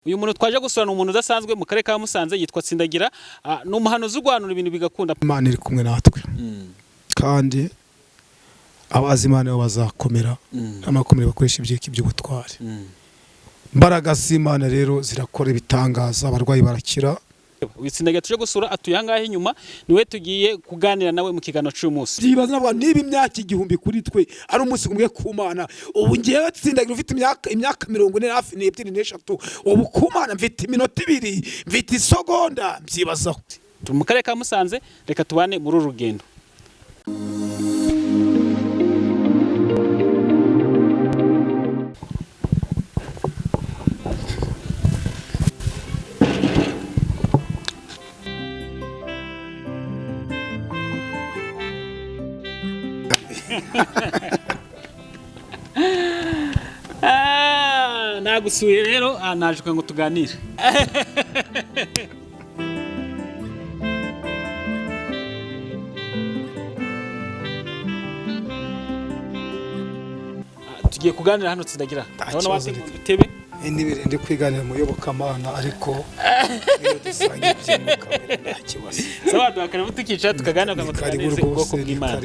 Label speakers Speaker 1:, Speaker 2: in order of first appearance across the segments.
Speaker 1: Uyu muntu twaje gusurana umuntu udasanzwe mu karere ka Musanze yitwa Tsindagira, n'umuhanuzi uguhanura ibintu bigakunda.
Speaker 2: Imana iri kumwe natwe kandi abazi Imana bazakomera n'amakomere bakoresha ibyiki by'ubutware. Imbaraga z'Imana rero zirakora ibitangaza, abarwayi barakira.
Speaker 1: Tsindagira tuje gusura atuye hangahe inyuma, niwe tugiye kuganira nawe mu kiganiro cy'uyu munsi.
Speaker 2: Yibaza nabwo niba imyaka igihumbi kuri twe ari umunsi umwe ku Mana, ubu ngiye Tsindagira ufite imyaka 40 hafi n'ebyiri n'eshatu, ubu ku Mana mfite iminota 2, mfite isegonda, byibazaho.
Speaker 1: Turi mu karere ka Musanze, reka tubane muri uru rugendo. Nagusuye rero naje ngo tuganire. Tugiye kuganira hano Tsindagira. Ndabona wate mu bitebe.
Speaker 2: N'ibirende kwiganira mu yobokamana ariko dusangiye nta kibazo.
Speaker 1: Sawa duhakana butukica tukaganira ngo tuganirize ubwoko bw'Imana.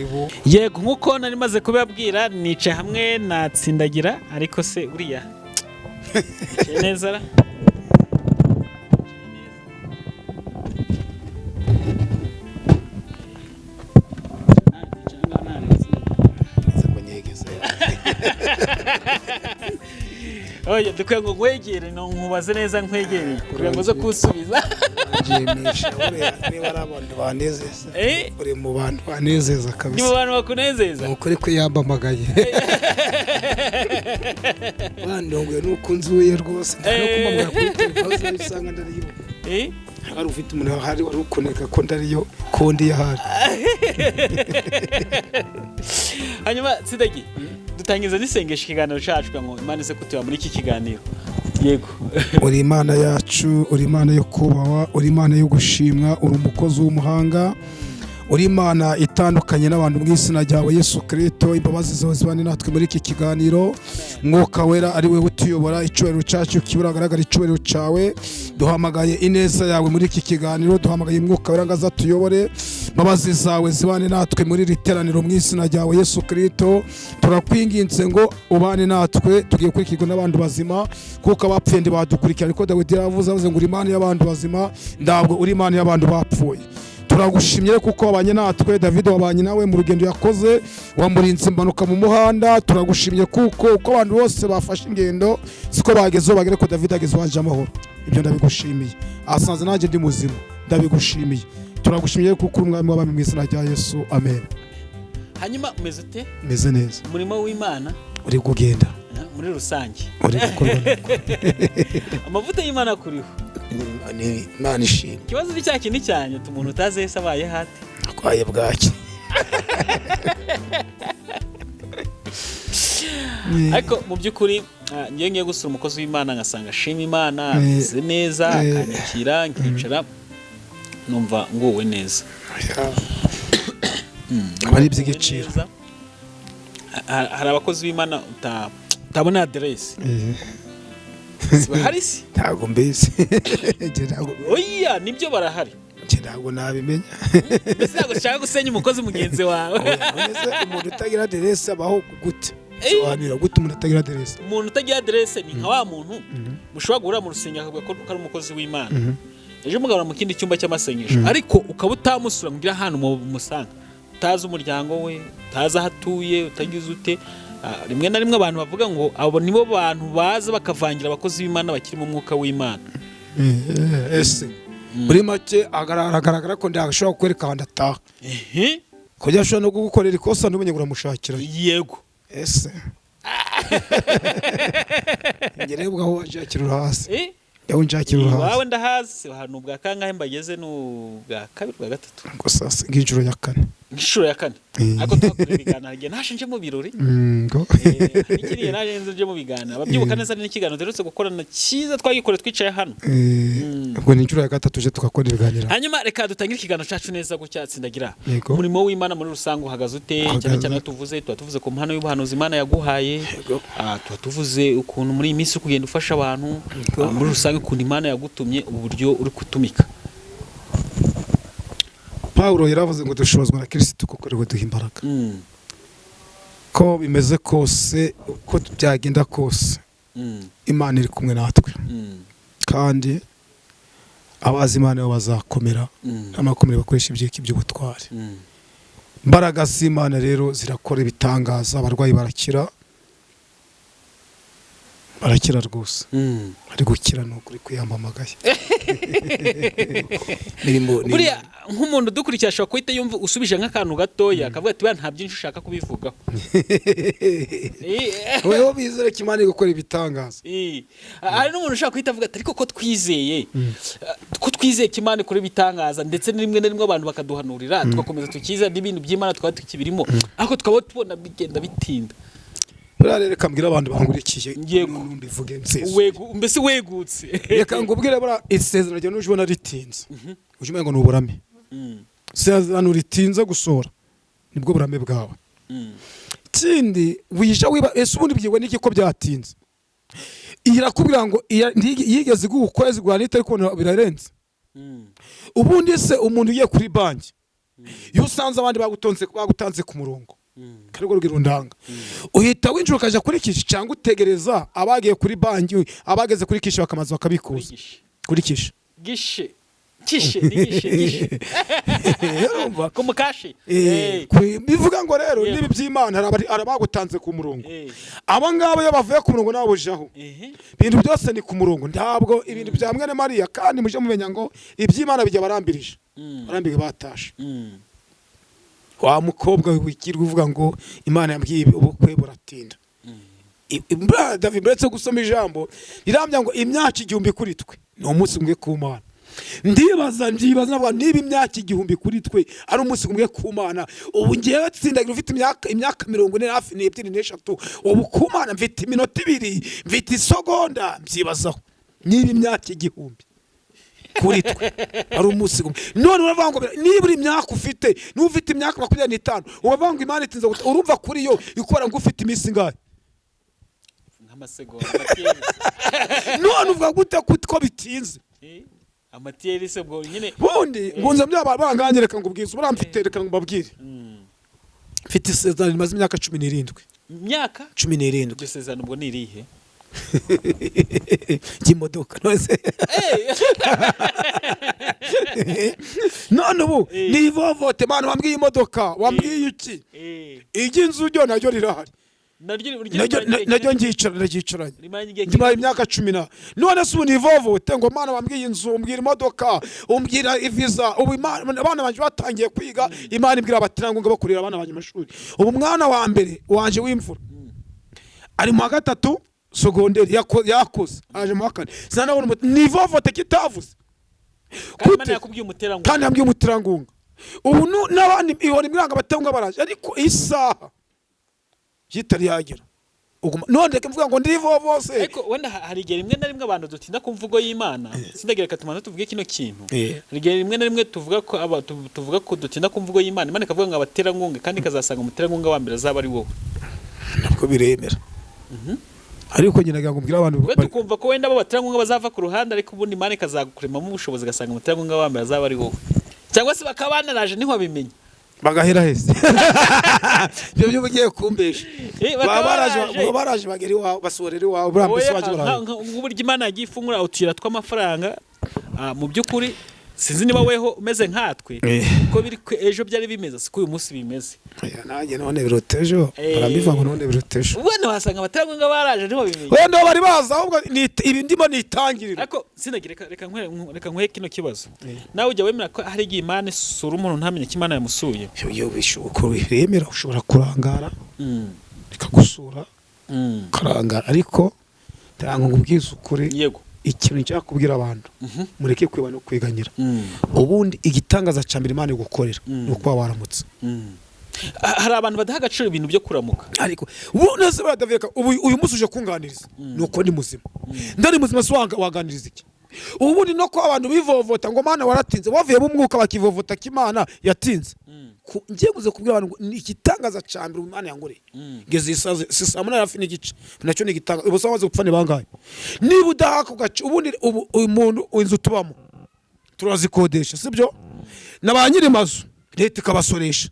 Speaker 1: Yego nkuko nari maze kubabwira nice hamwe na Tsindagira ariko se uriya neza ra oya dukwiye ngo gwegere no nkubaze neza nkwegereye kugira ngo zo kusubiza
Speaker 2: jemisha niba ari abantu banezeza uri mu bantu banezeza kabisa.
Speaker 1: Ni mu bantu bakunezeza
Speaker 2: ukuri ko yambamagaye bandongoye nuko nzuye rwose no kumamura kuri telefone bisanga ndariyo hari ufite umuntu hari wari ukoneka ko ndariyo kondi yahari.
Speaker 1: Hanyuma Tsindagira dutangiza nisengesha ikiganiro cyacu ngo Imana ise kutuba muri iki kiganiro. Yego
Speaker 2: uri Imana yacu, uri Imana yo kubawa, uri Imana yo gushimwa, uri umukozi w'umuhanga, uri Imana itandukanye n'abantu mu izina ryawe Yesu Kristo. Imbabazi zawe zibane natwe muri iki kiganiro, Mwuka Wera ari wewe utuyobora, icyubahiro cyacu kiburagaragara icyubahiro cyawe. Duhamagaye ineza yawe muri iki kiganiro, duhamagaye Mwuka Wera ngaza tuyobore. Imbabazi zawe zibane natwe muri riteraniro mu izina ryawe Yesu Kristo. Turakwinginze ngo ubane natwe, tugiye kurikirwa n'abantu bazima kuko abapfuye ndi badukurikira, ariko Dawidi yavuze ngo uri Imana y'abantu bazima, ndabwo uri Imana y'abantu bapfuye. Turagushimye kuko wabanye natwe, David wabanye nawe mu rugendo yakoze, wamurinze impanuka mu muhanda. Turagushimye kuko uko abantu bose bafashe ingendo siko bagezeho bagere ko David ageze waje amahoro. Ibyo ndabigushimiye, asanze nanjye ndi muzima, ndabigushimiye. Turagushimiye kuko umwami w'abami mu izina rya Yesu, amen.
Speaker 1: Hanyuma umeze ute?
Speaker 2: Meze neza.
Speaker 1: Umurimo w'Imana
Speaker 2: uri kugenda
Speaker 1: muri rusange,
Speaker 2: uri gukorwa
Speaker 1: amavuta y'Imana kuriho
Speaker 2: ni Imana ishimwe.
Speaker 1: Kibazo ni cya kintu cyane umuntu utazese abaye hati
Speaker 2: akwaye bwaki.
Speaker 1: Ariko mu by'ukuri ngiye gusura umukozi w'Imana ngasanga shima Imana ameze neza, akanyakira nkicara numva nguwe neza.
Speaker 2: Ari by'igiciro.
Speaker 1: Hari abakozi b'Imana utabona adresse. Hari si
Speaker 2: ntago mbese
Speaker 1: oya nibyo barahari
Speaker 2: ntago nabimenya.
Speaker 1: Mbese ntago ushaka gusenya umukozi mugenzi wawe.
Speaker 2: Umuntu utagira adresse abaho gute? Sobanura gute umuntu utagira adresse?
Speaker 1: Umuntu utagira adresse ni nka wa muntu mushobora guhura mu rusengero akavuga ko ari umukozi w'Imana, ejo mugabana mu kindi cyumba cy'amasengesho ariko ukaba utamusura ngira ahantu musanga, utazi umuryango we, utazi aho atuye, utagize ute. Rimwe na rimwe abantu bavuga ngo abo nibo bantu baza bakavangira abakozi b'Imana bakiri mu mwuka w'Imana.
Speaker 2: Ese muri make agaragara ko ndashobora kwereka ahantu ataha kujya ashobora no gukorera ikosa n'umenye uramushakira.
Speaker 1: Yego
Speaker 2: ese ngere bwa ho washakira hasi yawe nshakira hasi
Speaker 1: wawe ndahazi ahantu bwa kangahe mbageze n'ubwa kabiri bwa gatatu
Speaker 2: ngo sasa ngijuro ya kane.
Speaker 1: Inshuro ya kane ariko twakorera ibiganiro igihe nashinje mu birori
Speaker 2: ngo
Speaker 1: ikiriye naje nje mu biganiro ababyibuka neza n'ikiganiro derutse gukorana cyiza twagikore twicaye hano
Speaker 2: ubwo ni inshuro ya gatatu je tukakora ibiganiro.
Speaker 1: Hanyuma reka dutangire ikiganiro cyacu neza gucya Tsindagira. Umurimo w'Imana muri rusange uhagaze ute? Cyane cyane tuvuze ku mpano y'ubuhanuzi Imana yaguhaye. Tuvuze ukuntu muri iyi minsi kugenda ufasha abantu muri rusange ukuntu Imana yagutumye uburyo uri kutumika.
Speaker 2: Paulo yaravuze ngo dushobozwa na Kristo kuko ariwe duha imbaraga. Ko bimeze kose ko byagenda kose Imana iri kumwe natwe. Kandi abazi Imana bo bazakomera amakomere bakoresha ibyiki by'ubutware. Imbaraga z'Imana rero zirakora ibitangaza, abarwayi barakira rwose. Ari gukira no kuri kuyambamagaye.
Speaker 1: Buriya nk'umuntu dukurikira ashobora kuhita yumva usubije nk'akantu gatoya akavuga ati nta byinshi ushaka kubivugaho.
Speaker 2: Wewe bizere ko Imana iri gukora ibitangaza.
Speaker 1: Hari n'umuntu ushaka kuhita avuga ati ariko ko twizeye ko Imana ikora ibitangaza ndetse rimwe na rimwe abantu bakaduhanurira tugakomeza tukiza n'ibintu by'Imana twaba tukibirimo ariko tukaba tubona bigenda bitinda.
Speaker 2: Reka mbwira abantu bangurikiye mbivuge
Speaker 1: mbese wegutse.
Speaker 2: Reka ngubwire bara isezerano ryo n'uje ubona ritinze. Uje umengo ni uburame. Isezerano ritinze gusora nibwo burame bwawe. Kindi wisha wiba ese ubundi byigwa n'iki ko byatinze. Irakubwira ngo yigeze gukwezi gwanita ariko birarenze. Ubundi se umuntu ugiye kuri banki yusanze abandi bagutanze ku murongo. Kariko rugirundanga uhita winjura ukaja kuri kishi cyangwa utegereza abagiye kuri banki abageze kuri kishi bakamaza bakabikuza kuri kishi
Speaker 1: gishe urumva ko mukashi
Speaker 2: bivuga ngo rero nibi by'Imana arabagutanze ku murongo aba ngabo yo bavuye ku murongo nabo bujaho ibintu byose ni ku murongo ntabwo ibintu bya mwene Mariya kandi muje mumenya ngo iby'Imana bijya barambirije barambige batashe wa mukobwa wikirwa uvuga ngo Imana yambwiye ubukwe buratinda. David bretse gusoma ijambo rirambya ngo imyaka 1000 kuri twe ni umunsi umwe ku Mana. Ndibaza nabwo niba imyaka 1000 kuri twe ari umunsi umwe ku Mana. Ubu ngiye Tsindagira ufite imyaka 40 hafi n'3 ubu ku Mana mfite iminota 2 mfite isegonda mbyibazaho niba imyaka 1000 kuri twe ari umunsi umwe. None uravuga ngo niba imyaka ufite n'ufite imyaka 25 uravuga ngo Imana itinze urumva kuri yo ikora ngo ufite iminsi ngahe
Speaker 1: nk'amasegonda.
Speaker 2: None uvuga gute ko bitinze
Speaker 1: amatiyeri se bwo nyine
Speaker 2: bundi ngunza byabanganye reka ngo ubwize uramfite reka ngo mbabwire mfite isezerano rimaze imyaka 17
Speaker 1: imyaka
Speaker 2: 17
Speaker 1: iryo sezerano ubwo ni irihe
Speaker 2: cy'imodoka nose none ubu ni vovote Mana wambwiye imodoka wambwiye iki iginzu ryo naryo rirahari naryo ngicaranye nyuma y'imyaka 10 none se ubu ni vovote ngo Mana wambwiye inzu umbwira imodoka umbwira iviza ubu abana banje batangiye kwiga Imana ibwira abatiranga ngo bakurira abana banje amashuri ubu mwana wa mbere wanje w'imfura ari mu gatatu sogonderi yakoze aje mu wakane sanabona ni vovote kitavuze
Speaker 1: kandi yakubwiye umuterangunga
Speaker 2: kandi yambwiye umuterangunga ubu n'abandi ihora imwanga batenga baraje ariko isaha yitari yagera none reka mvuga ngo ndivo bose
Speaker 1: ariko wenda hari igihe rimwe na rimwe abantu dutinda ku mvugo y'Imana Tsindagira katumana tuvuge kino kintu hari igihe rimwe na rimwe tuvuga ko dutinda ku mvugo y'Imana Imana ikavuga ngo abaterangunga kandi kazasanga umuterangunga wa mbere azaba ari wowe
Speaker 2: nako biremera ariko nyine ngo mbwira abantu
Speaker 1: tukumva ko wenda abo baterangunga bazava ku ruhande ariko ubundi Imana ikazagukuremamo ubushobozi gasanga umuterangunga wa mbere azaba ari wowe cyangwa se bakabanaraje niho bimenye
Speaker 2: bagahera hese byo byugiye kumbesha baraje bageri wa basoreri wa burambese wagira
Speaker 1: uburyo Imana yagiye ifungura utira tw'amafaranga mu byukuri sinzi niba weho umeze nkatwe ko biri ejo byari bimeze siko uyu munsi bimeze
Speaker 2: nanjye none birotejo barambiva ngo none birotejo
Speaker 1: wenda wasanga abaterangunga baraje niho bimenye
Speaker 2: wenda bari baza ahubwo ibi ndimo nitangirira
Speaker 1: ariko Tsindagira reka nkwe kino kibazo nawe ujya wemera ko hari igihe Imana isura umuntu ntamenye ko Imana yamusuye
Speaker 2: yo bishuko biremera ushobora kurangara ikagusura karangara ariko taranga ngubwiza ukuri
Speaker 1: yego
Speaker 2: ikintu cyakubwira abantu mureke kwiba no kwiganyira ubundi igitangaza cyambere Imana igukorera nuko waramutse
Speaker 1: hari abantu badaha agaciro ibintu byo kuramuka
Speaker 2: ariko ubu nase baraveka uyu musi uje kunganiriza nuko ndi muzima ndari muzima so waganiriza iki ubundi no ko abantu bivovota ngo mana waratinze wavuye mu mwuka bakivovota kimana yatinze ngiye kuze kubwira abantu ni igitangaza cyambere umwana yangoreye ngeze isaze sisamuna yafi n'igice nacyo ni igitanga ubusaba waze gupfa bangaye niba udahako gace ubundi uyu muntu inzu tubamo turazikodesha sibyo nabanyiri mazu leta ikabasoresha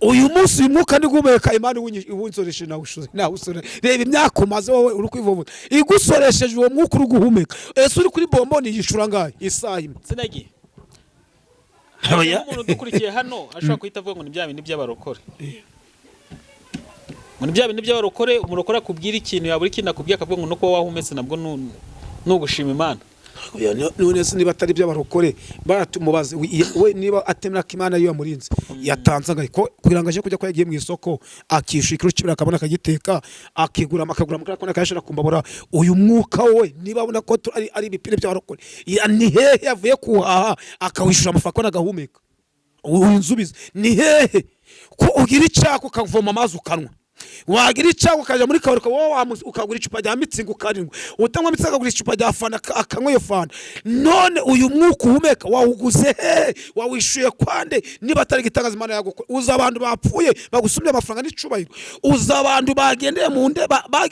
Speaker 2: uyu munsi umwuka ndi gumeka imana ubunsoreshe nawe usore reba imyaka umaze wowe uri kwivovota igusoresheje uwo mwuka uri guhumeka ese uri kuri bomboni yishura ngaye isaha imwe
Speaker 1: Tsindagira umuntu dukurikiye hano ashobora kuhita avuga ngo ni bya bintu by'abarokore ngo ni bya bintu by'abarokore umurokore akubwira ikintu yabura ikintu akubwira akavuga ngo no kuba wahumetse nabwo nugushima imana
Speaker 2: none se niba atari by'abarokore baratumubaze we niba atemera ko imana yiwe yamurinze yatanze ko kugira ngo aje kujya ko yagiye mu isoko akishikira ukibira akabona akagiteka akigura amakagura akona kashira kumbabura uyu mwuka we niba abona ko ari ibipire by'abarokore ni hehe yavuye kuhaha akawishura amafakona agahumeka uyu nzubize ni hehe ko ugira icyako ukavoma amazi ukanwa wagira icyago ukaja muri kaburuka wowe ukagura icupa rya mitsingi ukarindwa utanywa mitsingi akagura icupa rya fanta akanywa iyo fanta none uyu mwuka uhumeka wawuguze wawishuye kwande niba atari gitangaza imana yagukora uza abantu bapfuye bagusumye amafaranga n'icubahiro uza abantu bagendeye mu nde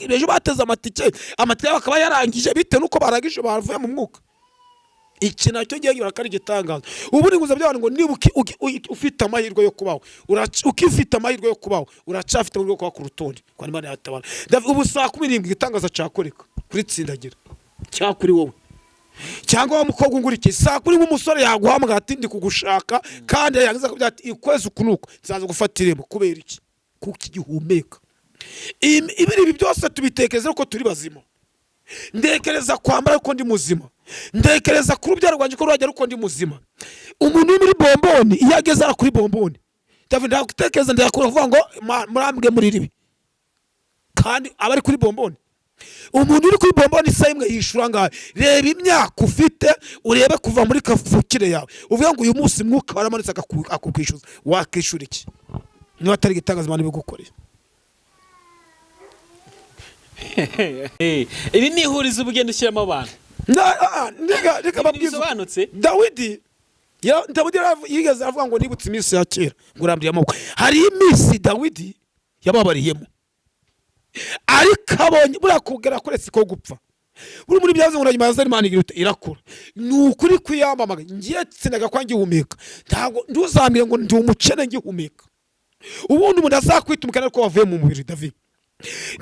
Speaker 2: ejo bateze amatike bakaba yarangije bite nuko barangije bavuye mu mwuka iki nacyo giye barakari gitangaza ubu ni nguza by'abantu ngo niba ufite amahirwe yo kubaho ukifite amahirwe yo kubaho uracafite mu rwego ku rutonde kwa Imana yatabara ubu saa 17 gitangaza cyakoreka kuri Tsindagira cyakuri wowe cyangwa wa mukobwa ngurike saa kuri umusore yaguhamagara ati ndi kugushaka kandi yagize ko byati ikwezi kunuko nzaza gufatiremo kubera iki kuko igihumeka ibi byose tubitekeze ko turi bazima ndekereza kwambara ko ndi muzima ndekereza kuri byaro rwanje ko rwajya ruko ndi muzima umuntu muri bomboni iyageze ara kuri bomboni David ndagutekereza ndakura kuvuga ngo murambwe muri ribi kandi abari kuri bomboni umuntu uri kuri bomboni sayimwe yishura ngaye reba imyaka ufite urebe kuva muri kafukire yawe uvuga ngo uyu munsi mwuka waramanitse akukwishuza wakishura iki niba atari gitangaza imana bigukorera
Speaker 1: iri ni ihurizo ubugenda ushyiramo abantu
Speaker 2: reka babwize Dawidi yigeze avuga ngo nibutse iminsi ya kera ngo urambye amaboko hari iminsi Dawidi yababariyemo ariko abonye burakugera kuretse ko gupfa buri muri byaze ngo nyuma ya Imana irakura nukuri kwiyamamaga ngiye Tsindaga kwa ngihumeka ntago nduzamire ngo ndi umukene ngihumeka ubundi umuntu azakwita umukene ko wavuye mu mubiri David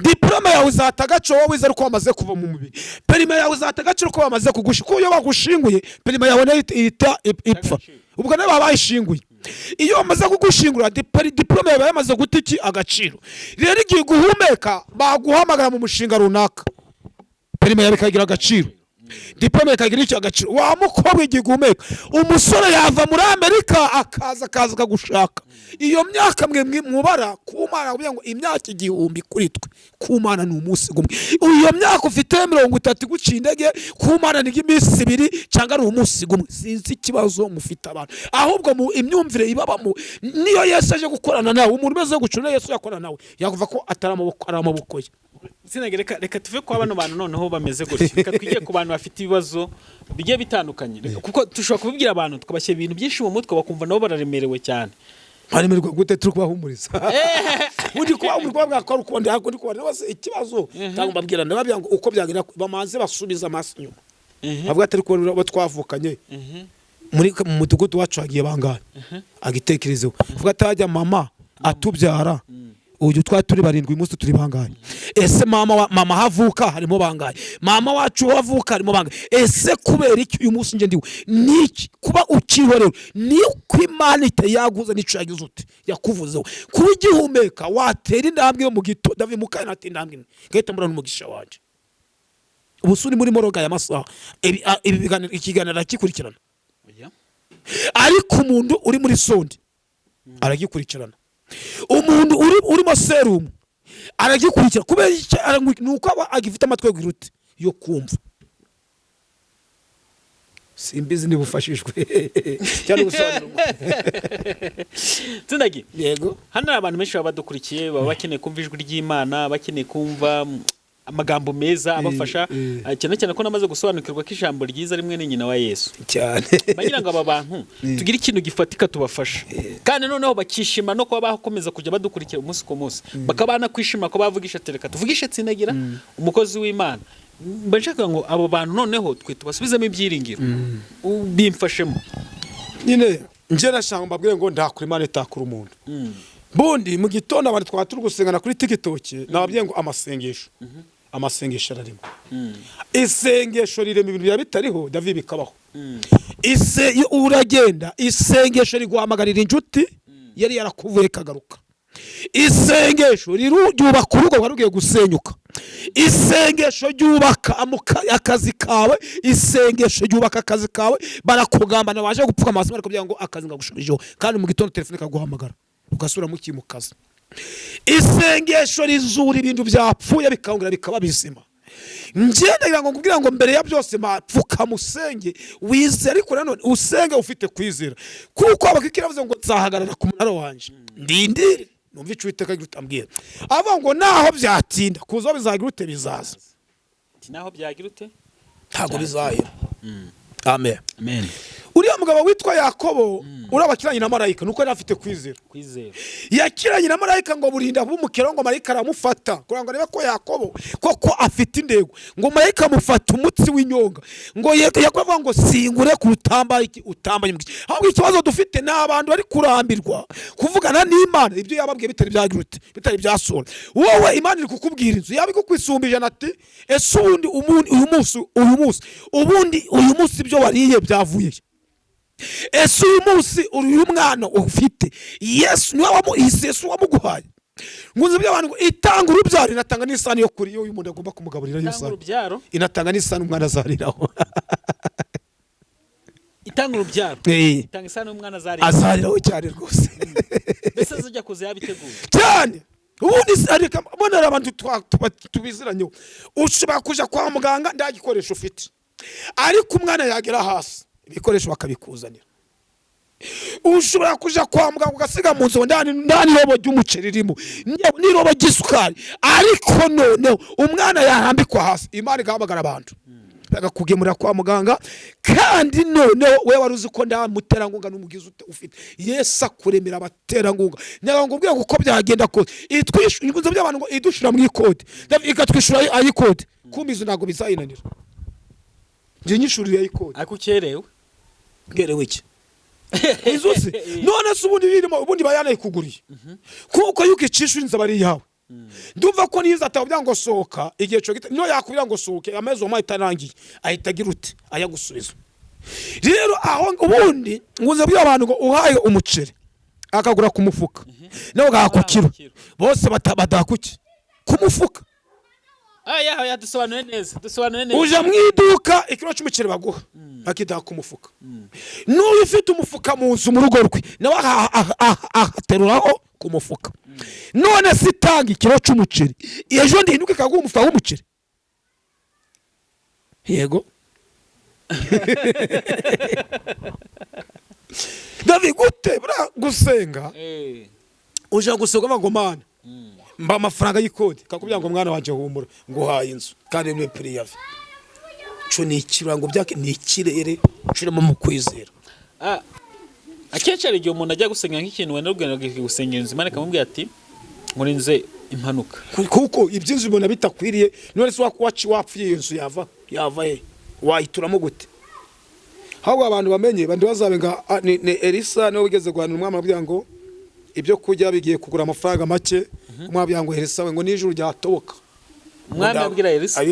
Speaker 2: diploma yawe uzatagaco wowe iza ruko wamaze kuva mu mubiri perime yawe uzatagaco ruko wamaze kugusha ko iyo bagushinguye perime yawe ita ipfa ubwo nawe babayishinguye iyo wamaze kugushingura diploma yawe yamaze gutiki agaciro rero igiye guhumeka baguhamagara mu mushinga runaka perime yawe ikagira agaciro diploma ikagira icyo agaciro wa mukobwa igiye guhumeka umusore yava muri Amerika akaza kagushaka iyo myaka mwe mubara kumana kugira ngo imyaka igihumbi kuri twe kumana ni umunsi gumwe iyo myaka ufite 30 gucindege kumana ni iminsi 2 cyangwa ari umunsi gumwe sinzi kibazo mufite abantu ahubwo mu imyumvire ibabamo niyo Yesu aje gukorana nawe umuntu beze gucuna Yesu yakorana nawe yakuva ko ataramaboko ye
Speaker 1: Tsindagira reka tuve kwa bano bantu noneho bameze gutyo reka twigiye ku bantu bafite ibibazo bigiye bitandukanye kuko tushobora kubibwira abantu tukabashyira ibintu byinshi mu mutwe bakumva nabo bararemerewe cyane
Speaker 2: baremerwa gute turi kubahumuriza undi kwa umurwa bwakora uko ndi hako ndi kubona bose ikibazo cyangwa mbabwira ndababya ngo uko byagira bamaze basubiza amaso nyuma bavuga atari ko bo twavukanye muri mu mudugudu wacu hagiye bangaye agitekerezo vuga atajya mama atubyara uyu turi barindwi umunsi turi bangaye ese mama havuka harimo bangaye mama wacu havuka harimo bangaye ese kubera iki uyu munsi nge ndiwe niki kuba ukiriho rero ni kw'Imana yaguza nico yagize uti yakuvuzeho kuba igihumeka watera indambwe yo mu gito David mukana ati indambwe ngahita murana umugisha wanje ubusuri muri moroga ya masaha ikiganira kikurikirana ariko umuntu uri muri sonde aragikurikirana umuntu urimo serum aragikurikira kubera nuko agifite amatwe gwirute yo kumva simbizi nibufashishwe cyane gusobanura
Speaker 1: Tsindagira
Speaker 2: yego
Speaker 1: hano abantu benshi baba badukurikiye baba bakeneye kumva ijwi ry'Imana bakeneye kumva amagambo meza abafasha cyane cyane ko namaze gusobanukirwa ko ijambo ryiza rimwe ni nyina wa Yesu
Speaker 2: cyane
Speaker 1: bagira ngo aba bantu tugira ikintu gifatika tubafasha kandi noneho bakishima no kuba bakomeza kujya badukurikira umunsi ku munsi bakabana kwishima ko bavugisha tereka tuvugishe Tsindagira umukozi w'Imana bashaka ngo abo bantu noneho twe tubasubizemo ibyiringiro bimfashemo
Speaker 2: nyine nje nashaka mbabwire ngo ndakura Imana itakura umuntu bundi mu gitondo abantu twaturi gusengana kuri TikTok nababwiye ngo amasengesho ararimo isengesho rirema ibintu bya bitariho David bikabaho ise uragenda isengesho riguhamagarira inshuti yari yarakuvuye kagaruka isengesho ryubaka urugo warugiye gusenyuka isengesho ryubaka akazi kawe isengesho ryubaka akazi kawe barakugambana baje gupfuka amaso bariko bya ngo akazi ngagushubijeho kandi mu gitondo telefone kaguhamagara ugasura mu kimukaza isengesho rizura ibintu byapfuye bikangura bikaba bizima ngira ngo kugira ngo mbere ya byose mapfuka musenge wizere ariko nanone usenge ufite kwizera kuko abakikiravuze ngo nzahagarara ku munara wanje ndindire numva icwiteka gutambwira ava ngo naho byatinda kuzo bizagira ute bizaza
Speaker 1: naho byagira ute
Speaker 2: ntago bizahira amen
Speaker 1: amen
Speaker 2: uriya mugabo witwa Yakobo urabakiranye na marayika nuko yari afite kwizera yakiranye na marayika ngo burinda bumukero ngo marayika aramufata kuranga reba ko Yakobo koko afite indego ngo marayika amufata umutsi w'inyonga ngo Yakobo ngo singure ku rutamba iki utambaye ahubwo ikibazo dufite n'abantu bari kurambirwa kuvugana n'Imana ibyo yababwiye bitari byagirute bitari byasora wowe Imana iri kukubwira inzu yabigukwisumbiye nati ese ubundi uyu munsi ibyo wariye byavuye ese uyu munsi uyu mwana ufite Yesu niwe Yesu wamuguhaye ngunze by'abantu itanga urubyaro inatanga n'isano yo kuri uyu muntu agomba kumugaburira yose inatanga n'isano umwana azariraho
Speaker 1: itanga urubyaro itanga isano umwana
Speaker 2: azariraho cyane rwose
Speaker 1: mbese azajya kuza yabiteguye
Speaker 2: cyane ubundi areka mbona abantu tubiziranyeho ushobora kuja kwa muganga ndagikoresho ufite ariko umwana yagera hasi ibikoresho bakabikuzanira ushobora kuja kwa muganga ugasiga mu nzu ndani robo ry'umuceri ririmo nirobo gisukari ariko none umwana yarambikwa hasi Imana igahamagara abantu bagakugemura kwa muganga kandi none we waruzi ko ndamuterangunga n'umugizi ufite Yesu akuremera abaterangunga nyarango ubwiye uko byagenda ko itwishyuza by'abantu ngo idushira mu ikode ikatwishura ayikode kumizo nago bizayinanira nje nyishuri ayikode
Speaker 1: akukerewe
Speaker 2: ngerewe iki izuzi none se ubundi birimo ubundi bayana ikuguriye kuko yuko icishuri nzabari yawe ndumva ko niza atabya ngo sohoka igihe cyo no yakubira ngo sohoke amezo mahita nangiye ahitagira ute ayagusubiza rero aho ubundi nguze byo abantu ngo uhaye umuceri akagura ku mufuka naho gakukiro bose batakuki ku mufuka
Speaker 1: aya dusobanure neza
Speaker 2: uje mwiduka ikiro cy'umuceri baguha akida ku mufuka n'uyu ufite umufuka mu nzu mu rugo rwe nawe ateruraho ku mufuka none sitanga ikiro cy'umuceri ejo ndihinduke kaguha umufuka w'umuceri yego David gute bra gusenga uje gusenga ngo mana mba amafaranga y'ikode kakubya ngo mwana wanje humura ngo haye inzu kandi ni priyavi cyo ni ikirango byake ni ikirere ushiramo mu kwizera
Speaker 1: akecere igihe umuntu ajya gusenga nk'ikintu wenda rugenda gusengera inzu Imana ikamubwira ati murinze impanuka
Speaker 2: kuko ibyinzu ibona bitakwiriye none se wapfuye inzu yava he wayituramo gute ahubwo abantu bamenye bandi bazabenga ni Elisa no wigeze guhanura umwami abwira ngo ibyo kujya bigiye kugura amafaranga make umwabya ngo Elisa we ngo nijuru ryatoboka
Speaker 1: umwami abwira Elisa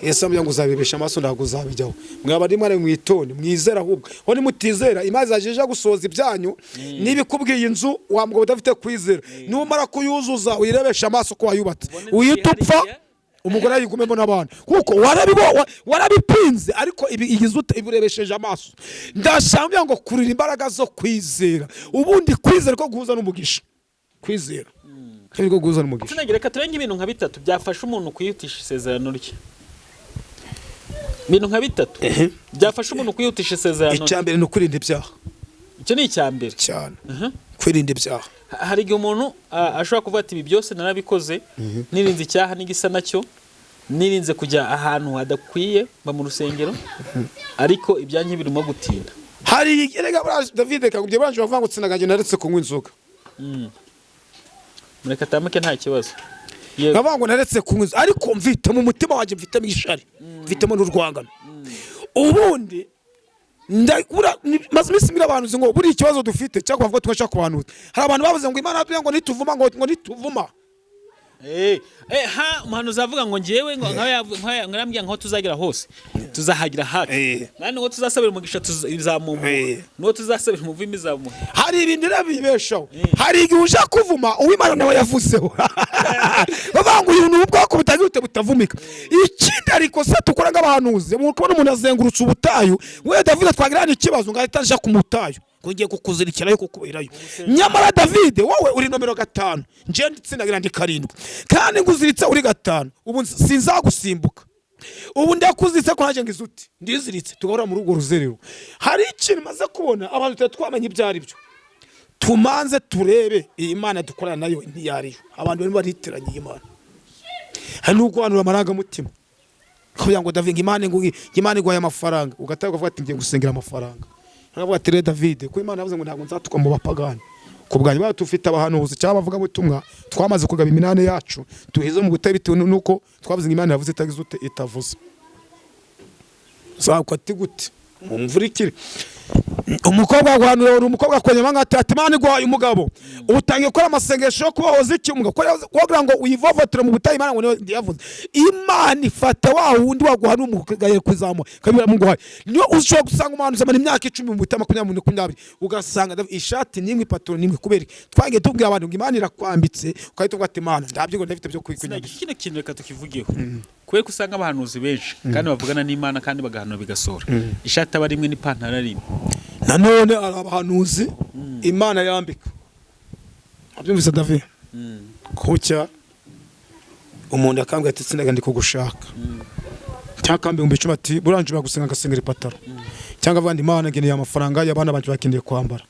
Speaker 2: Elisa ambya ngo uzabibesha amaso ndago uzabijyaho mwaba ari mware mwitone mwizera ahubwo hone mutizera imazi ajeje gusoza ibyanyu nibikubwiye inzu wambwo udafite kwizera numara kuyuzuza uyirebesha amaso ko wayubatse uyitupfa umugore ayigumemo n'abana kuko warabipinze ariko igizute iburebesheje amaso ndashambya ngo kurira imbaraga zo kwizera ubundi kwizera ko guhuza n'umugisha kwizera ko guhuza n'umugisha
Speaker 1: Tsindagira ka turenge ibintu nka bitatu byafasha umuntu kwihutisha isezerano rye ibintu nka bitatu byafasha umuntu kwihutisha isezerano
Speaker 2: icyambere no kurinda ibyaha
Speaker 1: icyo ni icyambere
Speaker 2: cyane kwirinda ibyaha
Speaker 1: hari igihe umuntu ashobora kuvuga ati ibi byose narabikoze nirinze icyaha n'igisa nacyo nirinze kujya ahantu hadakwiye mba mu rusengero ariko ibyanjye birimo gutinda.
Speaker 2: hari erega David kagubye banje bavuga ngo Tsindagira naretse kunywa inzoga.
Speaker 1: Mureka tamuke nta kibazo.
Speaker 2: Bavuga ngo naretse kunywa inzoga ariko mvite mu mutima waje mvite mu ishari mvitemo n'urwangano. Ubundi maze imisi abantu ngo buri ikibazo dufite cyangwa bavuga twashaka kubanuza. Hari abantu bavuze ngo Imana yatubwiye ngo nituvuma ngo nituvuma.
Speaker 1: Mhano zavuga ngo ngewe ngo ngarambya ngo tuzagira hose tuzahagira haki nani ngo tuzasabira umugisha tuzamumu no tuzasabira umuvimi zamu.
Speaker 2: Hari ibindi rabibeshaho hari igihe uja kuvuma uw'Imana nawe yavuzeho bavuga uyu n'ubwako butagirute butavumika. Ikindi ariko se tukora nk'abahanuzi mu kubona umuntu azengurutse ubutayu we David twagirana ikibazo ngahita nja ku mutayu ngiye kukuzirikirayo kukuberayo. Nyamara David wowe uri nomero 5 nje Tsindagira ndi 7 kandi nguziritse uri 5 ubu sinzagusimbuka. Ubu ndakuziritse ko naje ngizuti ndiziritse tugahora mu rugo ruzerero. Hari ikintu maze kubona abantu twamenye ibyari byo tumanze turebe iyi Imana dukorana nayo ntiyariyo. Abantu bari bariteranye Imana hari nuko abantu bamaraga mutima kugira ngo David Imana igwaye amafaranga ugataka kuvuga ati ngiye gusengera amafaranga. Ntabwo atire David ko Imana yavuze ngo ntabwo nzatuka mu bapagani kubwanyu batufite abahanuzi cyangwa bavuga butumwa twamaze kugaba iminane yacu tuhize mu gutera bitewe nuko twavuze Imana yavuze itagize itavuze. Sako ati gute mumvurikire umukobwa guhanura uri umukobwa kwenyama ngati Imana igwaye umugabo utangiye gukora amasengesho yo kubahoza iki umugabo kugira ngo uyivovotere mu butayi Imana ngo ndiyavuze. Imana ifata wa wundi waguhana umugaye kuzamo kabira mu guhaye niyo ushobora gusanga umuntu zamana imyaka 10 mu butama 20 ugasanga ishati nimwe ipatoro nimwe kubera twangiye tubwira abantu ngo Imana irakwambitse ukahita uvuga ati Imana ndabyo ngo ndafite byo kwikwinya.
Speaker 1: Kino kintu reka tukivugeho kwe kusanga abahanuzi benshi kandi bavugana n'Imana kandi bagahanura bigasora ishati aba rimwe n'ipantaro ari rimwe.
Speaker 2: Nanone abahanuzi Imana yambika abyumvise David kucya umuntu akambwa ati Tsindagira ndi kugushaka cyakambe mu bicuma ati buranje bagusenga agasengera ipataro cyangwa avandi Imana ngeneye amafaranga y'abana banje bakeneye kwambara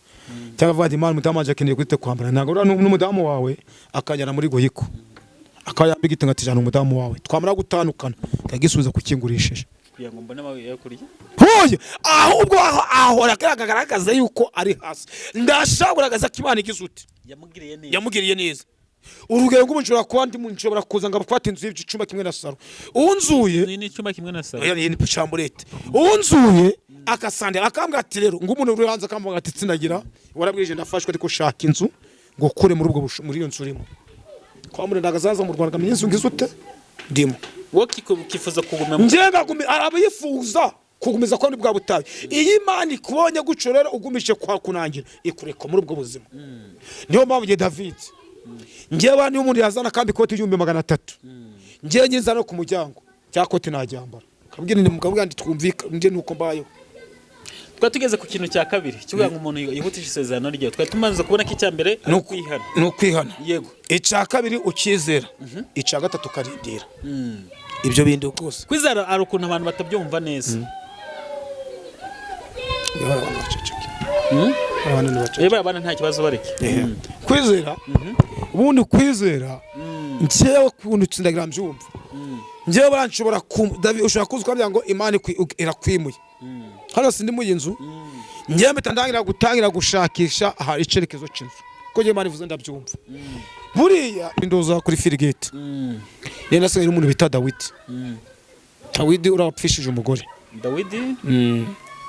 Speaker 2: cyangwa avandi Imana mutamaje akeneye kwite kwambara ntago n'umudamu wawe akajyana muri goyiko akayambika itanga tijana umudamu wawe twamara gutandukana kagisubiza kukingurishije
Speaker 1: kugira ngo mbone amawe yakuriye
Speaker 2: hoye ahubwo aho aragaragaza yuko ari hasi ndashaguragaza Imana igizuti yamugiriye neza. Urugero ng'umunshobora kwandi munshobora kuza ngo bafate inzu y'icuma kimwe na saro unzuye
Speaker 1: ni icuma kimwe na saro
Speaker 2: yani ni pachamburete unzuye akasandira akambwa ati rero ng'umuntu uri hanze akambwa ati Tsindagira warabwije ndafashwe ariko shaka inzu ngo kure muri ubwo muri iyo nzu urimo kwa muri ndagazaza mu Rwanda kamenye inzu ngizute ndimo
Speaker 1: woki kifuza kugumya
Speaker 2: njenga arabifuza kugumiza ko bwa butabi. Iyi Imana ikubonye gucorera ugumishe kwa kunangira ikureka muri ubwo buzima. Niyo mpamvu David ngiye bani umuntu yazana kandi koti 1300 ngiye nyiza no ku muryango cya koti najyambara kabwira ndi mugabo kandi twumvika nje nuko mbayo.
Speaker 1: Tugeze ku kintu cya kabiri cyuga ngo umuntu yihutisha isezerano rye tumanze kubona ko icyambere
Speaker 2: no kwihana
Speaker 1: yego
Speaker 2: icya kabiri ukizera icya gatatu karindira ibyo bindi ukose
Speaker 1: kwizera ari ukuntu abantu batabyumva neza. Abana nta kibazo bareke
Speaker 2: kwizera ubundi kwizera ngewe kuntu Tsindagira mbyumva ngewe baranshobora David ushobora kuzuka ngo Imana irakwimuye hano sindi mu yinzu ngewe mbitandangira gutangira gushakisha aha icerekezo cy'inzu ko ngewe Imana ivuze ndabyumva buriya indoza kuri Firigate ni nase umuntu bita David urapfishije umugore
Speaker 1: David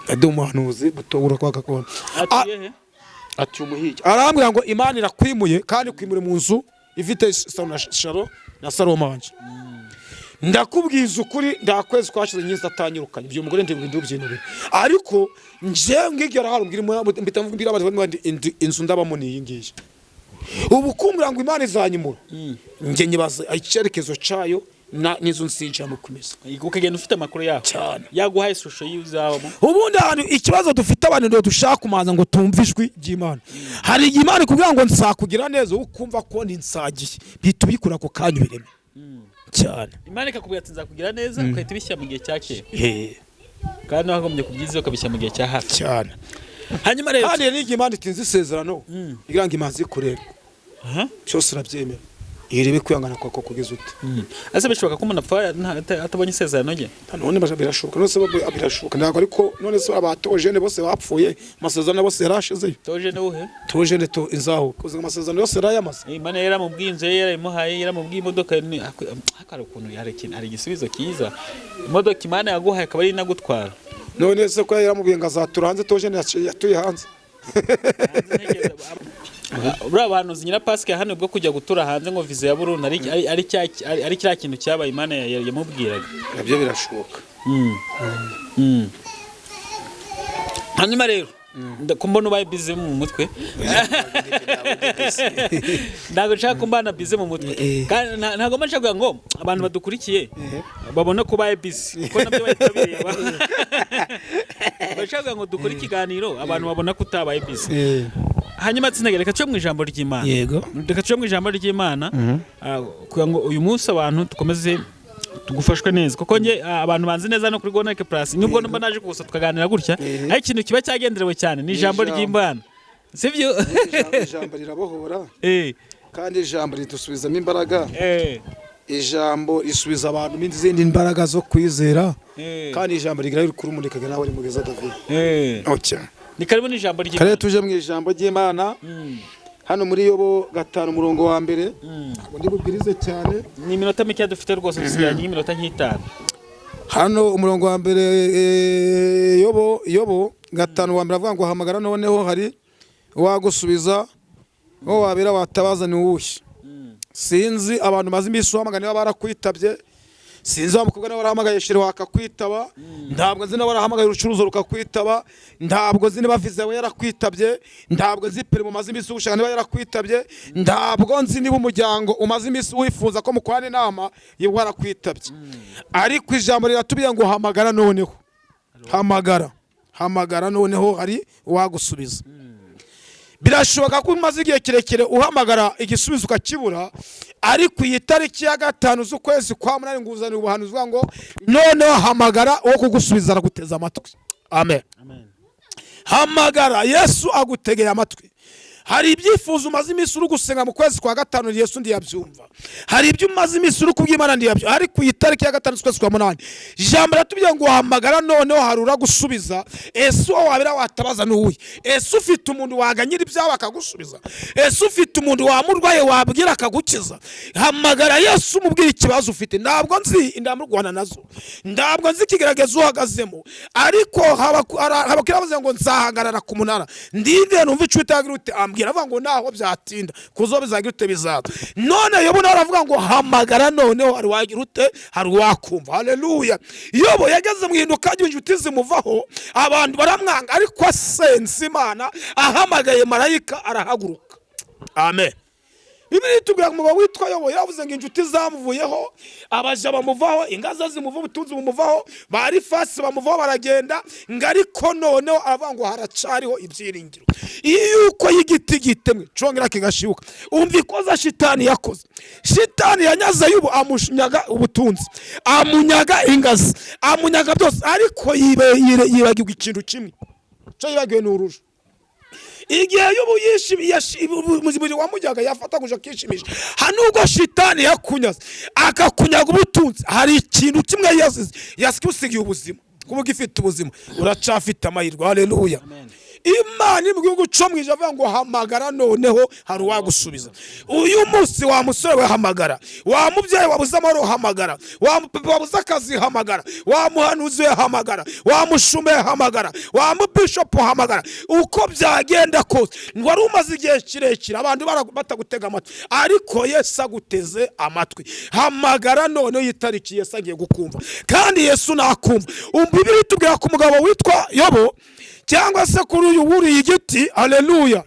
Speaker 2: ade umuhanuzi butobura kwa gakona ati umuhije arambwira ngo Imana irakwimuye kandi kwimure mu nzu ifite sharo na salomanje. Ndakubwiza ukuri ndakwezi kwashize nyinzi atanyirukanye ibyo umugore ndibindubyinubi ariko nje ngigera harumbwira mbitamvumbira abantu inzu ndabamo ni ngiye ubu kumbura ngo Imana izanyimura nge nyibaza icerekezo cayo nizo nsinjira mu kumeza
Speaker 1: ukagenda ufite amakuru yaho
Speaker 2: cyane
Speaker 1: yaguhaye ishusho y'izabamo.
Speaker 2: Ubundi ahantu ikibazo dufite abantu ndo dushaka kumanza ngo tumvishwe y'Imana hari Imana kugira ngo nsakugira neza ukumva ko ninsagiye bitubikura ko kanyu bireme cyane.
Speaker 1: Imana ikakubwira ati nzakugira neza ukahita bishyira mu gihe cyake kandi wagomye kubyiza ukabishyira mu gihe cya hafi
Speaker 2: cyane.
Speaker 1: Hanyuma rero
Speaker 2: kandi ni Imana itinze isezerano igira ngo imanzi kurera cyose urabyemera irebe kwihangana kwako kugeza ute.
Speaker 1: ase bishoboka ko umuntu apfa atabonye isezerano rye.
Speaker 2: None birashoboka, none se birashoboka, ntabwo ariko none se abatojene bose bapfuye, amasezerano bose yarashizeyo.
Speaker 1: Tojene uhe?
Speaker 2: Tojene to inzaho kuza amasezerano yose yarayamaze.
Speaker 1: Imana yaramubwiye inzu yarayimuhaye, yaramubwiye imodoka akara ukuntu hari igisubizo kiza. Imodoka Imana yaguhaye akaba ari inagutwara.
Speaker 2: None se ko yaramubwiye ngo azatura hanze, tojene yatuye hanze.
Speaker 1: Buri abantu zinyira Pasika hano bwo kujya gutura hanze ngo viza ya Burundi ari cya kintu cyabaye Imana yamubwiraga.
Speaker 2: Nabyo birashoboka.
Speaker 1: Hanyuma rero kumbona ubaye bize mu mutwe. Ntabwo nshaka kumbana bize mu mutwe. Ntabwo mashaka ngo abantu badukurikiye babona ko baye bize kuko nabyo bayitabiriye. Bashaka ngo dukore ikiganiro abantu babona ko utabaye bize. Hanyuma Tsindagira, reka cyo mu ijambo ry'Imana.
Speaker 2: Yego.
Speaker 1: Reka cyo mu ijambo ry'Imana kugira ngo uyu munsi abantu tukomeze tugufashwe neza kuko nge abantu banzi neza no kuri Goneke Plus nubwo mba naje kugusa tukaganira gutya ariko ikintu kiba cyagenderewe cyane ni ijambo ry'Imana, sivyo?
Speaker 2: Ijambo rirabohora kandi ijambo ridusubizamo imbaraga. Ijambo risubiza abantu n'izindi imbaraga zo kwizera kandi ijambo rigira kurumurikaga nawe ari mugeza David. Okay.
Speaker 1: Ni karibu ni ijambo ry'Imana.
Speaker 2: Kare tuje mu ijambo ry'Imana. Hano muri Yobo 5:1 ndi bubwirize cyane,
Speaker 1: ni iminota mike dufite rwose, dusigaye iminota nk'itanu.
Speaker 2: Hano umurongo wa mbere Yobo 5:1 avuga ngo hamagara noneho hari wagusubiza, wowe wabera watabaza ni uwuhe. Sinzi abantu maze imisi uhamagara niba barakwitabye, sinzi bamukubwa nawe arahamagaye shire wakakwitaba, ntabwo nzi nawe arahamagaye urucuruzo rukakwitaba, ntabwo nzi niba viza we yarakwitabye, ntabwo nzi perimo maze imisi ugushaka niba yarakwitabye, ntabwo nzi niba umuryango umaze imisi wifuza ko mukwana inama yewe warakwitabye. Ariko ijambo riratubwiye ngo hamagara noneho. Hamagara noneho hari wagusubiza. Birashoboka ko umaze igihe kirekire uhamagara igisubizo ukakibura, ariko iyi tariki ya 5 z'ukwezi kwa munani nguzana ubuhanuzi ngo noneho hamagara uwo kugusubiza araguteza amatwi. Amen. Hamagara, Yesu agutegeye amatwi. Hari ibyifuzo umaze imisi uri gusenga mu kwezi kwa 5 Yesu ndi yabyumva. Hari ibyo umaze imisi uri kubyimana ndi yabyumva. Ariko iyi tariki ya 5 z'ukwezi kwa munani ijambo ratubwiye ngo hamagara noneho harura gusubiza. Ese wabira watabaza n'uwi. Ese ufite umuntu waganyira ibyawe akagusubiza. Ese ufite umuntu wamurwaye wabwira akagukiza. Hamagara Yesu mubwira ikibazo ufite. Ntabwo nzi indamurwana nazo, ntabwo nzi kigeragezo uhagazemo, ariko habakiravuze ngo nzahagarara ku munara ndinde numva icwitagira ute aravuga ngo naho byatinda kuzo bizagira ute bizaba. None Yobo aravuga ngo hamagara noneho hari wagira ute hari wakumva. Haleluya. Yobo yageze mu hinduka ry'injuti zimuvaho, abantu baramwanga, ariko asense Imana ahamagaye marayika arahaguruka. Amen. Bibiri tubwira ngo witwa Yobo yavuze ngo injuti zamuvuyeho, abaja bamuvaho, ingaza zimuvaho, ubutunzi bumuvaho, bari fasi bamuvaho baragenda, ngariko noneho aravuga ngo haracariho ibyiringiro. Yuko y'igiti gitemwe congera kigashibuka. Umva ikoza shitani yakoze. Shitani yanyaza Yobo amushinyaga ubutunzi, amunyaga ingazi, amunyaga byose, ariko yibagirwa ikintu kimwe. Cyo yibagiwe n'urujo. Igihe Yobo yishimye wamujyaga yafata kuja kishimisha, hanubwo shitani yakunyaza akakunyaga ubutunzi, hari ikintu kimwe yasikusigiye ubuzima. Kuvuga ifite ubuzima uracafite amahirwe. Haleluya. Imana imbwiye cyo mwije avuga ngo hamagara noneho hari wagusubiza. Uyu munsi wa musore we hamagara, wa mubyeyi wabuze amahoro hamagara, wa papa wabuze akazi hamagara, wa muhanuzi we hamagara, wa mushume hamagara, wa bishop hamagara. Uko byagenda kose wari umaze igihe kirekire abantu batagutega amatwi, ariko Yesu aguteze amatwi. Hamagara noneho yitariki Yesu agiye gukumva, kandi Yesu nakumva. Bibiri tubwira ku mugabo witwa Yobo cyangwa se kuri uyu wuri igiti. Haleluya.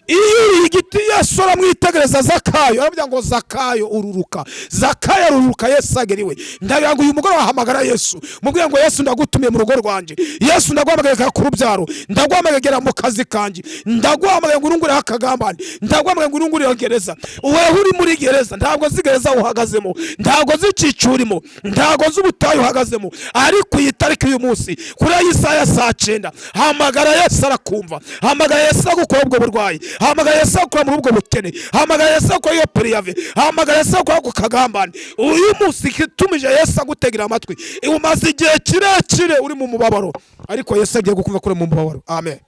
Speaker 2: Iyo igiti Yesu aramwitegereza Zakayo, aravuga ngo Zakayo ururuka, Zakayo ururuka. Yesu ageriwe. Ndagira ngo uyu mugore wahamagara Yesu, mubwiye ngo Yesu ndagutumiye mu rugo rwanje, Yesu ndaguhamagaye ku rubyaro, ndaguhamagaye mu kazi kanje, ndaguhamagaye ngo urungure akagambane, ndaguhamagaye ngo urungure gereza. Wewe uri muri gereza, ntabwo zigereza uhagazemo, ntabwo zicicurimo, ntabwo z'ubutayu uhagazemo, ariko yitariki uyu munsi kuri Isaya 9 hamagara Yesu arakumva, hamagara Yesu agukora ubwo burwayi, hamagara Yesu agukora muri ubwo bukene, hamagara Yesu agukora iyo periyave, hamagara Yesu agukora ku kagambane. Uyu munsi kitumije Yesu agutegera amatwi, umaze igihe kirekire uri mu mubabaro, ariko Yesu agiye gukumva kure mu mubabaro. Amen.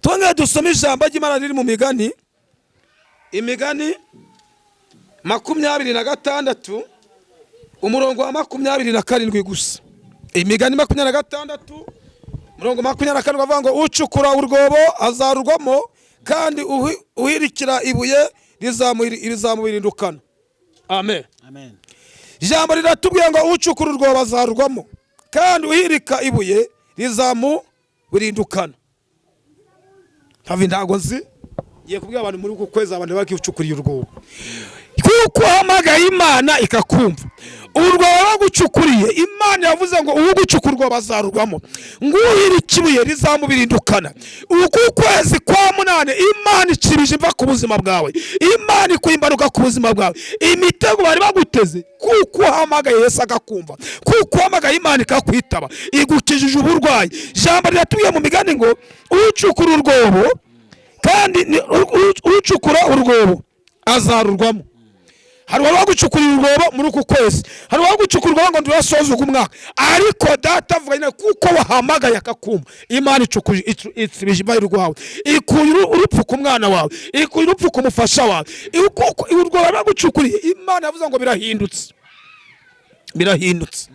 Speaker 2: Twongere dusome ijambo ry'Imana riri mu Migani, Imigani 26 umurongo wa 27 gusa. Imigani 26 umurongo 27 bavuga ngo ucukura urwobo azarurwamo, kandi uhirikira ibuye rizamubirindukana. Amen.
Speaker 1: Amen.
Speaker 2: Ijambo riratubwiye ngo ucukura urwobo azarurwamo, kandi uhirika ibuye rizamubirindukana. Havi ntago nzi ngiye kubwira abantu muri uku kwezi abantu bakiucukuriye urwobo, kuko hamagaye Imana ikakumva. Urwobo bagucukuriye Imana yavuze ngo ugucukurwa bazarurwamo, ngo uhirika ibuye rizamubirindukana. Uku kwezi kwa munane Imana icibije imva ku buzima bwawe, Imana ikuyimbaruka ku buzima bwawe, imitego bari baguteze, kuko hamagaye Yesu agakumva, kuko hamagaye Imana ikakwitaba, igukijije uburwayi. Jambo riratubwiye mu Migani ngo ucukura urwobo, kandi ucukura urwobo azarurwamo. Hari wagucukura urwobo muri uku kwezi, hari wagucukura ngo ndirasoza umwaka, ariko data avuga kuko wahamagaye akakumva, Imana icibije imva y'urwawe, ikuye urupfu ku mwana wawe, ikuye urupfu ku mufasha wawe. Kuko urwobo bagucukuriye Imana yavuze ngo birahindutse.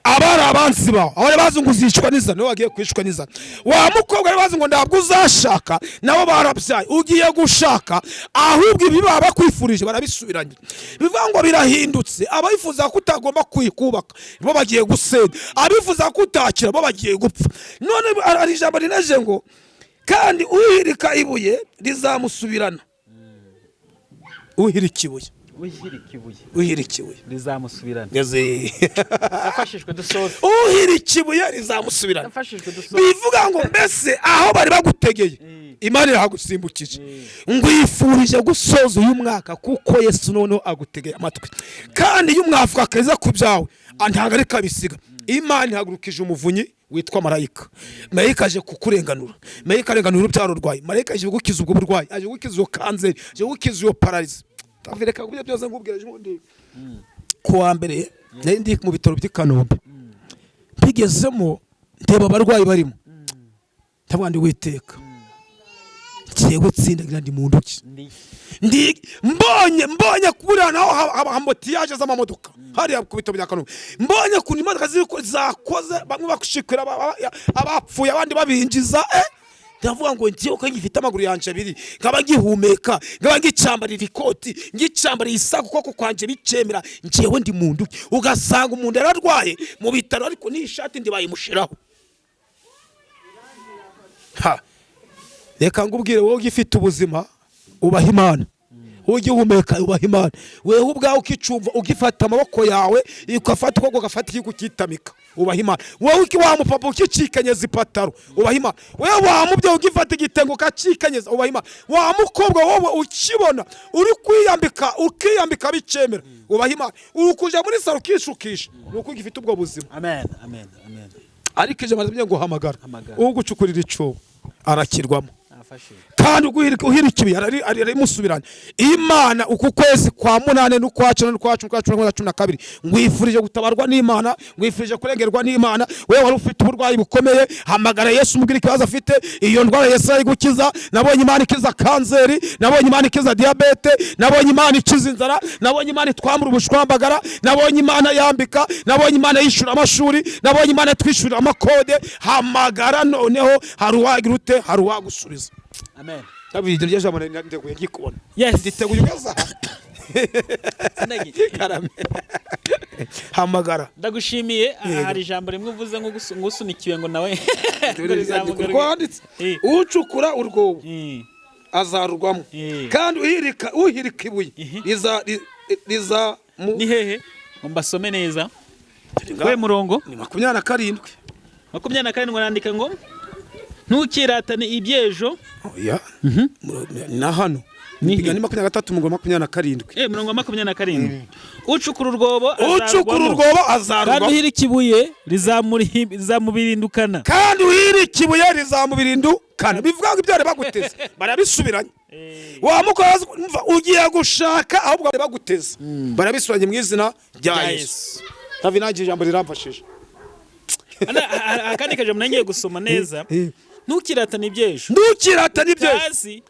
Speaker 2: Abari abanzi bawe, abari bazi ngo uzicwa n'inzara, niwe wagiye kwicwa n'inzara. Wa mukobwa ari bazi ngo ntabwo uzashaka, nabo barabyaye, ugiye gushaka, ahubwo ibi baba bakwifurije barabisubiranye. Bivuga ngo birahindutse. Abifuza ko utagomba kwikubaka bo bagiye gusenya, abifuza ko utakira bo bagiye gupfa. None ari ijambo rinaje ngo kandi uhirika ibuye rizamusubirana. Uhirika ibuye
Speaker 1: rizamusubirana.
Speaker 2: Yafashijwe dusoza. Uhirika ibuye rizamusubirana. Bivuga ngo mbese aho bari bagutegeye Imana irahagusimbukije, ngo yifurije gusoza uyu mwaka, kuko Yesu noneho agutegeye amatwi. Kandi iyo umwavuka keza ku byawe ntabwo ari kabisiga. Imana ihagurukije umuvunyi witwa marayika. Marayika aje kukurenganura, marayika arenganura urubyaro rwawe, marayika aje gukiza ubwo burwayi, aje gukiza iyo kanseri, aje gukiza iyo paralize. Tavireka kubyo byose ngubwira ejo kuwa mbere nari ndi mu bitaro by'i Kanombe, bigezemo ndeba abarwayi barimo, ntabandi witeka kiyewe Tsindagira ndi mu nduki, ndi mbonye kubura naho ambotiyaje z'amamodoka hariya ku bitaro bya Kanombe, mbonye ku imodoka zakoze, bamwe bakushikira abapfuye abandi babinjiza. Ndavuga ngo ngiye uko ngifite amaguru yanje abiri, nkaba ngihumeka, nkaba ngicambarira ikoti, ngicambarira isaku koko kwanje bicemera, ngiyewe ndi mu nduki. Ugasanga umuntu yararwaye mu bitaro, ariko ni ishati ndi bayimushiraho. Reka ngubwire wowe ugifite ubuzima ubaha Imana, ugihumeka ubaha Imana. Wewe ubwawe ukicumva, ugifata amaboko yawe, ukafata ukoko gafata ikikukitamika, ubaha Imana. Wewe wa mupapa ukicikanyeza ipataro, ubaha Imana. Wewe wa mubyo ugifata igitengo ukacikanyeza, ubaha Imana. Wa mukobwa wowe ukibona uri ukiyambika bicemera, ubaha Imana. Uri kuja muri saro ukishukisha, nuko ugifite ubwo buzima.
Speaker 1: Amen.
Speaker 2: Ariko ije maze ngo hamagara ugucukurira icobo arakirwamo, kandi uhirika ibuye arimusubirana. Imana uku kwezi kwa munane n'ukwa 12 ngwifurije gutabarwa n'Imana, ngwifurije kurengerwa n'Imana. Wewe wari ufite uburwayi bukomeye, hamagara Yesu umubwire ikibazo afite, iyo ndwara Yesu ayigukiza. Nabonye Imana ikiza kanseri, nabonye Imana ikiza diabete, nabonye Imana ikiza inzara, nabonye Imana twambura ubushwambagara, nabonye Imana yambika, nabonye Imana yishura amashuri, nabonye Imana twishura amakode. Hamagara noneho, hari uwagira ute, hari uwagusubiza.
Speaker 1: Amen.
Speaker 2: Kabiri ryo jambo nditeguye gikubona.
Speaker 1: Yes.
Speaker 2: Nditeguye ugaza. Karame. Hamagara.
Speaker 1: Ndagushimiye. Hari ijambo rimwe uvuze ngo ngusunikiwe ngo nawe.
Speaker 2: Kwanditse. Ucukura urwobo azarurwamo, kandi uhirika ibuye riza
Speaker 1: ni hehe ngo mbasome neza. We murongo
Speaker 2: ni 27.
Speaker 1: 27 nandika ngo ntukiratane ibyejo.
Speaker 2: Oya. Na hano Imigani 23:27.
Speaker 1: Murongo 27. Ucukura urwobo
Speaker 2: azarugwamo.
Speaker 1: Kandi uhira ikibuye rizamubirindukana.
Speaker 2: Bivuga ngo ibyo baguteze barabisubiranye. Wamukoze ugiye gushaka ahubwo baguteze barabisubiranye mu izina rya Yesu. Tavinaje ijambo riramfashije.
Speaker 1: Akandi kaje munangiye gusoma neza. Ntukiratane ibyejo.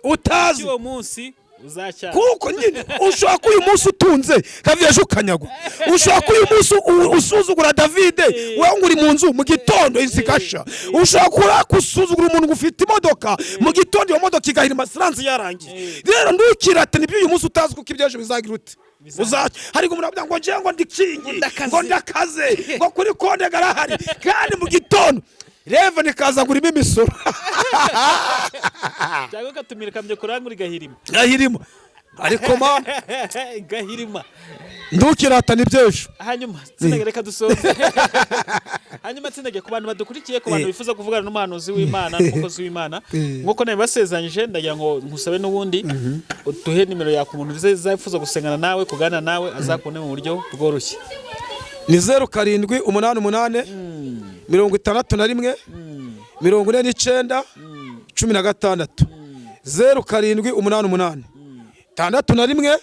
Speaker 1: Utazi uwo munsi uzacyara.
Speaker 2: Kuko nyine ushaka uyu munsi utunze David ukanyagwa. Ushaka uyu munsi usuzugura David wewe nguri mu nzu mu gitondo inzigasha. Ushaka kusuzugura umuntu ufite imodoka mu gitondo iyo modoka igahira amasaranzi yarangiye. Rero ntukiratane ibyo uyu munsi utazi kuko ibyejo bizagira ute. Hari gumura ngo njengo ndikingi ngo ndakaze ngo kuri konde garahari kandi mu gitondo reva nikaza gurimo imisoro
Speaker 1: cyangwa katumira kamye kurangura gahirima
Speaker 2: ariko ma
Speaker 1: gahirima
Speaker 2: ndukiratana ibyejo.
Speaker 1: Hanyuma Tsindagira reka dusoze. Hanyuma Tsindagira ku bantu badukurikiye, ku bantu bifuza kuvugana n'umuhanuzi w'Imana n'umukozi w'Imana nkuko nawe basezeranyije, ndagira ngo nkusabe n'ubundi utuhe nimero ya ku muntu uzayifuza gusengana nawe, kugana nawe azakubone mu buryo bworoshye.
Speaker 2: Ni 0788 61 49 16 0788 61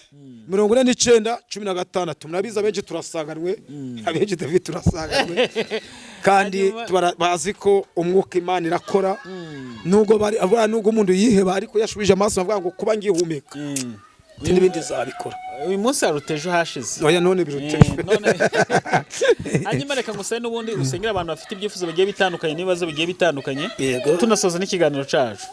Speaker 2: 49 16. Murabiza benshi turasanganwe, abenshi David turasanganwe kandi bazi ko umwuka Imana irakora nubwo bari abura nubwo umuntu yiheba ariko yashubije amaso avuga ngo kuba ngihumeka n'ibindi zabikora.
Speaker 1: Uyu munsi arutejo hashize.
Speaker 2: Oya none birutejo.
Speaker 1: Hanyuma reka ngusabe n'ubundi usengera abantu bafite ibyifuzo bigiye bitandukanye n'ibibazo bigiye bitandukanye. Tunasoza n'ikiganiro cacu.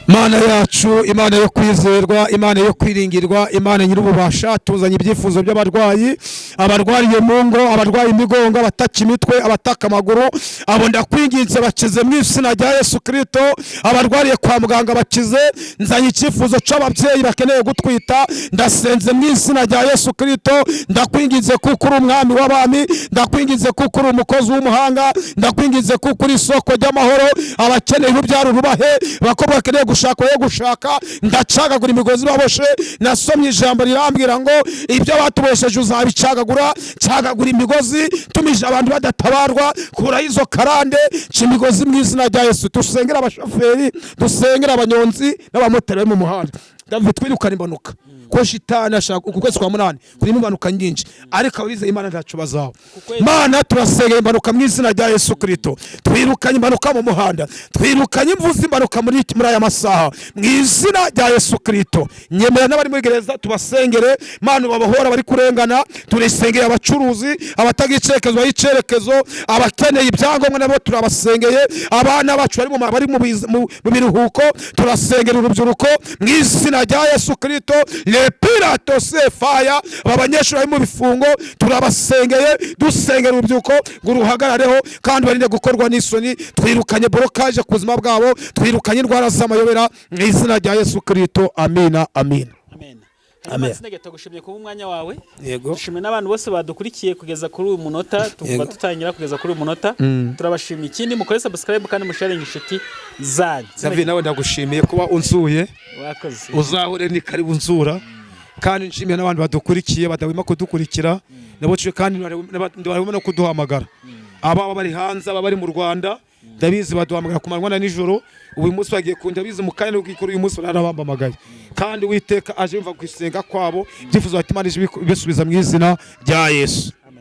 Speaker 2: Mana yacu, Imana yo kwizerwa, Imana yo kwiringirwa, Imana nyir'ububasha, tuzanye ibyifuzo by'abarwayi, abarwariye mu ngo, abarwaye imigongo, abataka imitwe, abataka amaguru, abo ndakwinginze bakize mu izina rya Yesu Kristo. Abarwariye kwa muganga bakize. Nzanye icyifuzo c'ababyeyi bakeneye gutwita, ndasenze mu izina rya Yesu Kristo. Ndakwinginze kuko uri umwami w'abami, ndakwinginze kuko uri umukozi w'umuhanga, ndakwinginze kuko uri isoko ry'amahoro. Abakeneye urubyaro rubahe, bakobwa bakeneye gushaka ndacagagura imigozi baboshe. Nasomye ijambo rirambwira ngo ibyo batubesheje uzabicagagura. Cagagura imigozi, tumije abantu badatabarwa, kura izo karande c'imigozi mu izina rya Yesu. Dusengera abashoferi, dusengera abanyonzi n'abamotari mu muhanda. David twirukana imbanuka ko shitani ashaka ukwezi kwa 8 kuri imbanuka nyinshi, ariko abize Imana ntacu bazaho. Mana turasengera imbanuka mu izina rya Yesu Kristo. Twirukanye imbanuka mu muhanda, twirukanye imvuzi imbanuka muri aya masaha mu izina rya Yesu Kristo. Nyemera n'abari muri gereza tubasengere, Mana babahora bari kurengana. Turisengera abacuruzi, abatagicerekezo bayicerekezo, abakeneye ibyangombwa nabo turabasengeye. Abana bacu bari mu biruhuko turasengera urubyiruko mu izina rya Yesu Kristo. Le pirato se fire abanyeshuri bari mu bifungo turabasengeye. Dusengera urubyiruko ngo ruhagarareho kandi barinde gukorwa n'isoni. Twirukanye blockage ku buzima bwabo, twirukanye indwara z'amayobera mu izina rya Yesu Kristo. Amina.
Speaker 1: Amen. Tsindagira tugushimye kuba umwanya wawe. Dushimye n'abantu bose badukurikiye kugeza kuri uyu munota, tuvuga tutangira kugeza kuri uyu munota. Turabashimiye. Ikindi mukore subscribe kandi musharinga inshuti zanyu.
Speaker 2: David nawe ndagushimiye kuba unzuye.
Speaker 1: Wakoze.
Speaker 2: Uzahure ni karibu unzura. Kandi nshimiye n'abantu badukurikiye badawima kudukurikira. Nabo cyo kandi barimo no kuduhamagara. Aba bari hanze, aba bari mu Rwanda, ndabizi baduhamagara ku manywa na nijoro. Ubu munsi bagiye kunja bize mu kanya n'ubwikuru uyu munsi barabambamagaye. Kandi Uwiteka aje yumva kwisenga kwabo, byifuzo batimana bisubiza mu izina rya Yesu.